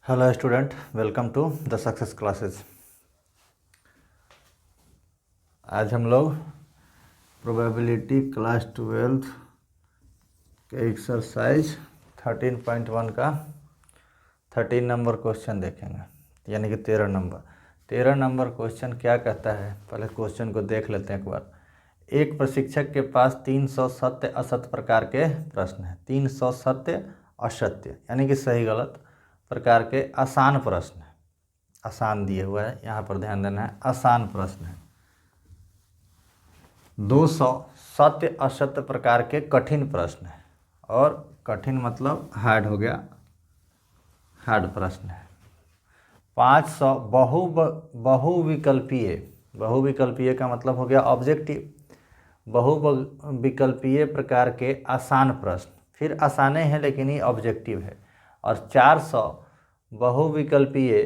Hello student, welcome to the success classes. आज हम लोग प्रोबेबिलिटी क्लास 12 के एक्सरसाइज 13.1 का 13 नंबर क्वेश्चन देखेंगे, यानी कि 13 नंबर क्वेश्चन क्या कहता है। पहले क्वेश्चन को देख लेते हैं एक बार। एक प्रशिक्षक के पास 300 सत्य असत्य प्रकार के प्रश्न हैं। 300 सत्य असत्य यानी कि सही गलत प्रकार के आसान प्रश्न है। आसान दिए हुआ है, यहाँ पर ध्यान देना है, आसान प्रश्न है। 200 सत्य असत्य प्रकार के कठिन प्रश्न है, और कठिन मतलब हार्ड हो गया, हार्ड प्रश्न है। 500 बहुविकल्पीय, बहुविकल्पीय का मतलब हो गया ऑब्जेक्टिव, बहुविकल्पीय प्रकार के आसान प्रश्न, फिर आसाने हैं लेकिन ये ऑब्जेक्टिव है। और 400 बहुविकल्पीय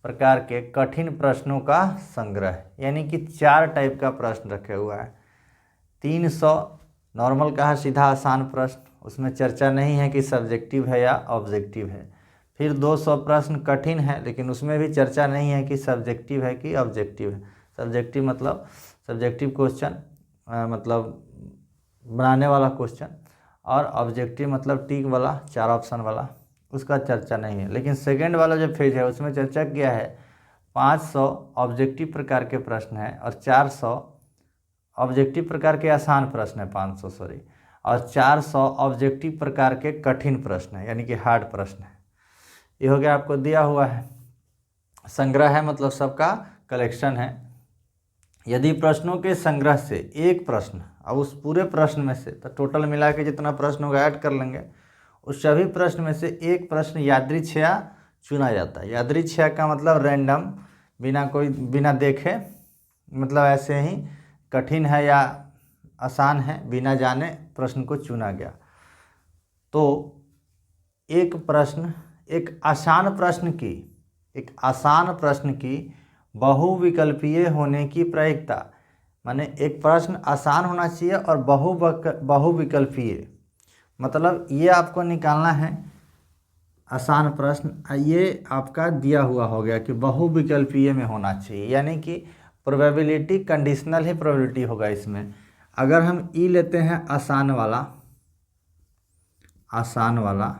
प्रकार के कठिन प्रश्नों का संग्रह, यानी कि 4 टाइप का प्रश्न रखे हुआ है। 300 नॉर्मल का है, सीधा आसान प्रश्न, उसमें चर्चा नहीं है कि सब्जेक्टिव है या ऑब्जेक्टिव है। फिर 200 प्रश्न कठिन है, लेकिन उसमें भी चर्चा नहीं है कि सब्जेक्टिव है कि ऑब्जेक्टिव है। सब्जेक्टिव मतलब सब्जेक्टिव क्वेश्चन, मतलब बनाने वाला क्वेश्चन, और ऑब्जेक्टिव मतलब टिक वाला, 4 ऑप्शन वाला, उसका चर्चा नहीं है। लेकिन सेकेंड वाला जो फेज है उसमें चर्चा किया है। 500 ऑब्जेक्टिव प्रकार के प्रश्न है, और 400 ऑब्जेक्टिव प्रकार के आसान प्रश्न है, 500 सॉरी, और 400 ऑब्जेक्टिव प्रकार के कठिन प्रश्न है, यानी कि हार्ड प्रश्न है। ये हो गया, आपको दिया हुआ है। संग्रह है मतलब सबका कलेक्शन है। यदि प्रश्नों के संग्रह से एक प्रश्न, अब उस पूरे प्रश्न में से तो टोटल मिला के जितना प्रश्न होगा ऐड कर लेंगे, उस सभी प्रश्न में से एक प्रश्न यादृच्छया चुना जाता है। यादृच्छया का मतलब रैंडम, बिना देखे, मतलब ऐसे ही कठिन है या आसान है बिना जाने प्रश्न को चुना गया। तो एक आसान प्रश्न की बहुविकल्पीय होने की प्रायिकता, माने एक प्रश्न आसान होना चाहिए और बहुविकल्पीय, मतलब ये आपको निकालना है। आसान प्रश्न ये आपका दिया हुआ हो गया कि बहुविकल्पीय में होना चाहिए, यानी कि प्रोबेबिलिटी कंडीशनल ही प्रोबेबिलिटी होगा इसमें। अगर हम ई लेते हैं आसान वाला,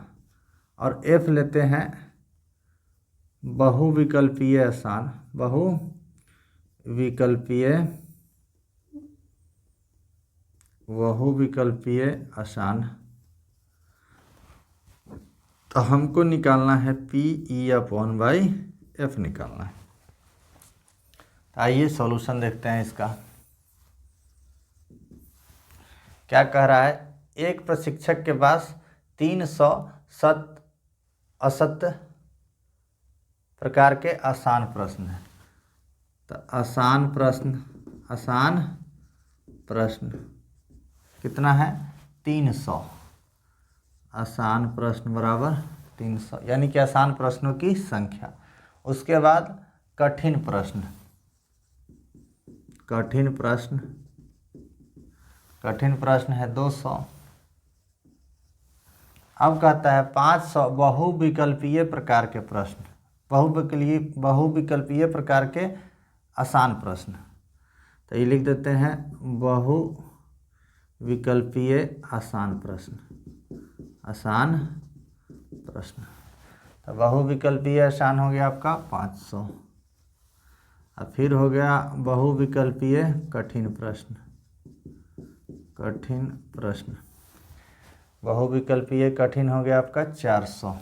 और एफ लेते हैं बहुविकल्पीय आसान, तो हमको निकालना है PE/F निकालना है। आइए सॉल्यूशन देखते हैं इसका। क्या कह रहा है, एक प्रशिक्षक के पास 300 सत्य असत्य प्रकार के आसान प्रश्न है। तो आसान प्रश्न कितना है, 300। आसान प्रश्न बराबर 300, यानी कि आसान प्रश्नों की संख्या। उसके बाद कठिन प्रश्न है 200। अब कहता है 500 बहुविकल्पीय प्रकार के प्रश्न, बहुविकल्पीय प्रकार के आसान प्रश्न। तो ये लिख देते हैं बहुविकल्पीय आसान प्रश्न। तो बहुविकल्पीय आसान हो गया आपका 500। और फिर हो गया बहुविकल्पीय कठिन प्रश्न। बहुविकल्पीय कठिन हो गया आपका 400।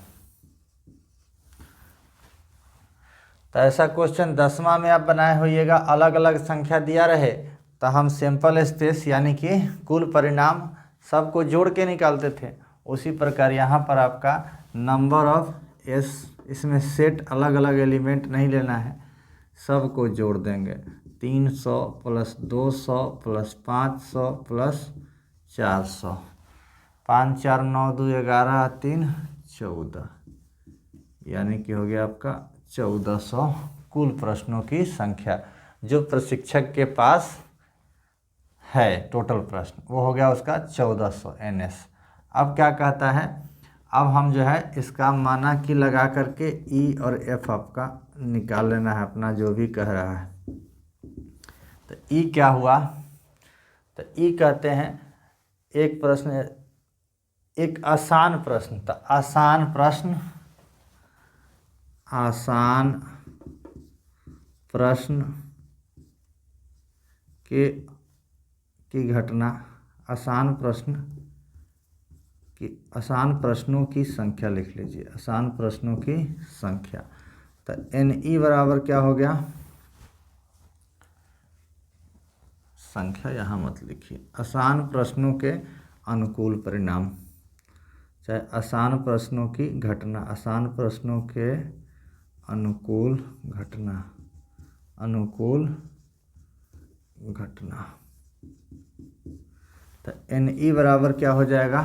तो ऐसा क्वेश्चन 10वां में आप बनाए होइएगा, अलग अलग संख्या दिया रहे तो हम सैंपल स्पेस यानी कि कुल परिणाम सबको जोड़ के निकालते थे। उसी प्रकार यहाँ पर आपका नंबर ऑफ इसमें सेट अलग अलग एलिमेंट नहीं लेना है, सबको जोड़ देंगे। 300 + 200 + 500 + 400, 5 4 9 2 11 3 14, यानी कि हो गया आपका 1400 कुल प्रश्नों की संख्या जो प्रशिक्षक के पास है। टोटल प्रश्न वो हो गया उसका 1400 NS। अब क्या कहता है, अब हम जो है इसका माना कि लगा करके ई और एफ आपका निकाल लेना है अपना जो भी कह रहा है। तो ई क्या हुआ, तो ई कहते हैं एक प्रश्न, एक आसान प्रश्न। तो आसान प्रश्न, आसान प्रश्न की घटना, आसान प्रश्न की, आसान प्रश्नों की संख्या लिख लीजिए, आसान प्रश्नों की संख्या। तो एन ई बराबर क्या हो गया, संख्या यहाँ मत लिखिए, आसान प्रश्नों के अनुकूल परिणाम, चाहे आसान प्रश्नों की घटना, आसान प्रश्नों के अनुकूल घटना, अनुकूल घटना। तो एन ई बराबर क्या हो जाएगा,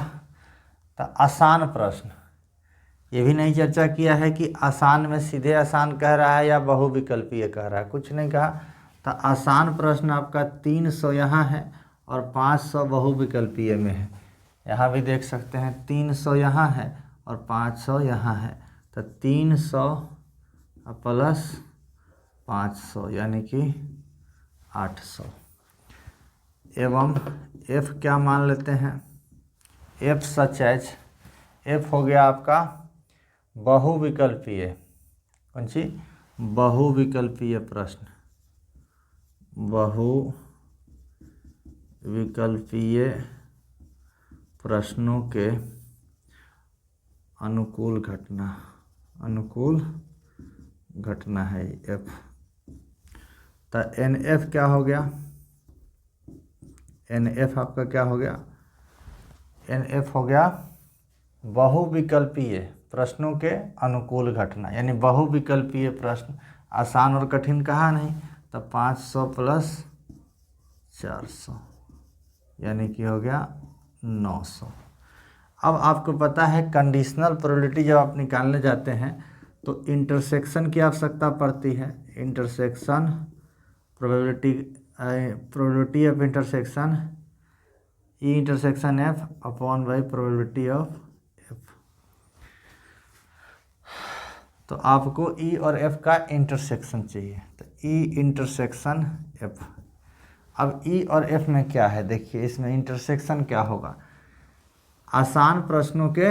तो आसान प्रश्न, ये भी नहीं चर्चा किया है कि आसान में सीधे आसान कह रहा है या बहुविकल्पीय कह रहा है, कुछ नहीं कहा। तो आसान प्रश्न आपका 300 यहाँ है और 500 बहुविकल्पीय में है। यहाँ भी देख सकते हैं 300 यहाँ है और 500 यहाँ है। तो 300 प्लस 500 यानी कि 800। एवं एफ क्या मान लेते हैं, एफ सच एच, एफ हो गया आपका बहुविकल्पीय, कौन सी, बहुविकल्पीय प्रश्न, बहुविकल्पीय प्रश्नों के अनुकूल घटना, अनुकूल घटना है एफ। तो एन एफ क्या हो गया, एन एफ आपका क्या हो गया, एन एफ हो गया बहुविकल्पीय प्रश्नों के अनुकूल घटना, यानी बहुविकल्पीय प्रश्न, आसान और कठिन कहा नहीं। तो 500 प्लस 400 यानी कि हो गया 900। अब आपको पता है कंडीशनल प्रोबेबिलिटी जब आप निकालने जाते हैं तो इंटरसेक्शन की आवश्यकता पड़ती है, intersection probability, probability of intersection, E intersection F upon by probability of F. तो आपको ई और एफ का इंटरसेक्शन चाहिए, तो ई इंटरसेक्शन एफ। अब ई और एफ में क्या है, देखिए इसमें इंटरसेक्शन क्या होगा, आसान प्रश्नों के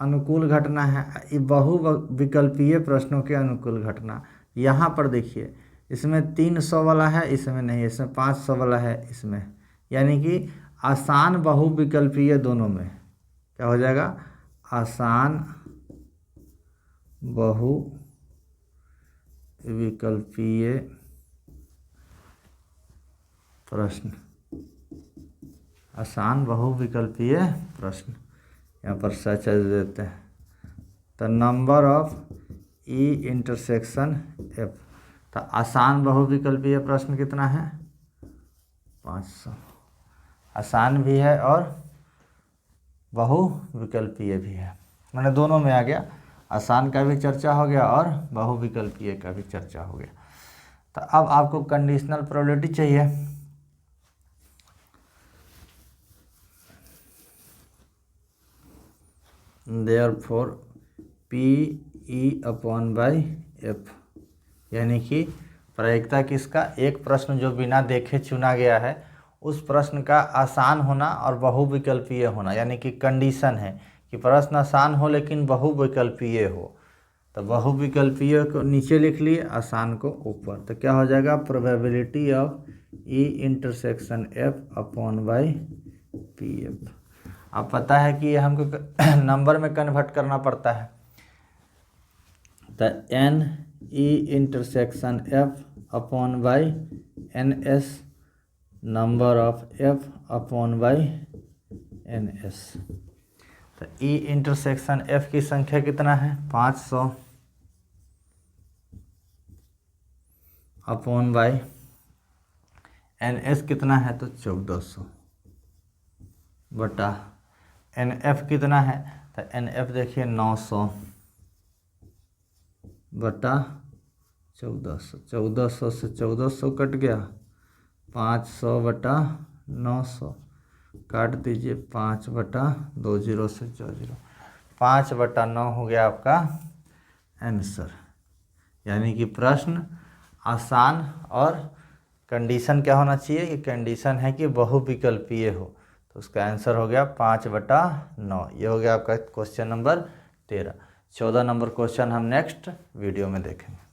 अनुकूल घटना है, ये बहुविकल्पीय प्रश्नों के अनुकूल घटना। यहाँ पर देखिए इसमें 300 वाला है, इसमें नहीं, इसमें 500 वाला है इसमें, यानी कि आसान बहुविकल्पीय दोनों में क्या हो जाएगा, आसान बहुविकल्पीय प्रश्न, आसान बहुविकल्पीय प्रश्न, यहाँ पर सच देते हैं। तो number of E intersection F, तो आसान बहुविकल्पीय प्रश्न कितना है, 500, आसान भी है और बहुविकल्पीय भी है, मैंने दोनों में आ गया, आसान का भी चर्चा हो गया और बहुविकल्पीय का भी चर्चा हो गया। तो अब आपको कंडीशनल प्रोबेबिलिटी चाहिए, therefore P E upon by F, यानी कि प्रायिकता किसका, एक प्रश्न जो बिना देखे चुना गया है उस प्रश्न का आसान होना और बहुविकल्पीय होना, यानी कि कंडीशन है कि प्रश्न आसान हो लेकिन बहुविकल्पीय हो। तो बहुविकल्पीय को नीचे लिख लिए, आसान को ऊपर। तो क्या हो जाएगा, probability of E intersection F upon by P F. अब पता है कि ये हमको नंबर में कन्वर्ट करना पड़ता है। तो n E intersection F upon by n S number of F upon by n S. तो ई इंटरसेक्शन एफ की संख्या कितना है, 500 अपॉन बाई एन एस कितना है, तो 1400 बटा एन एफ कितना है, तो एन एफ देखिए 900 बटा 1400, 1400 से 1400 कट गया, 500 बटा 900 काट दीजिए, 5 बटा 2 जीरो से 4 जीरो, 5/9 हो गया आपका आंसर। यानी कि प्रश्न आसान और कंडीशन क्या होना चाहिए कि कंडीशन है कि बहुविकल्पीय हो, तो उसका आंसर हो गया 5/9। ये हो गया आपका क्वेश्चन नंबर 13। 14 नंबर क्वेश्चन हम नेक्स्ट वीडियो में देखेंगे।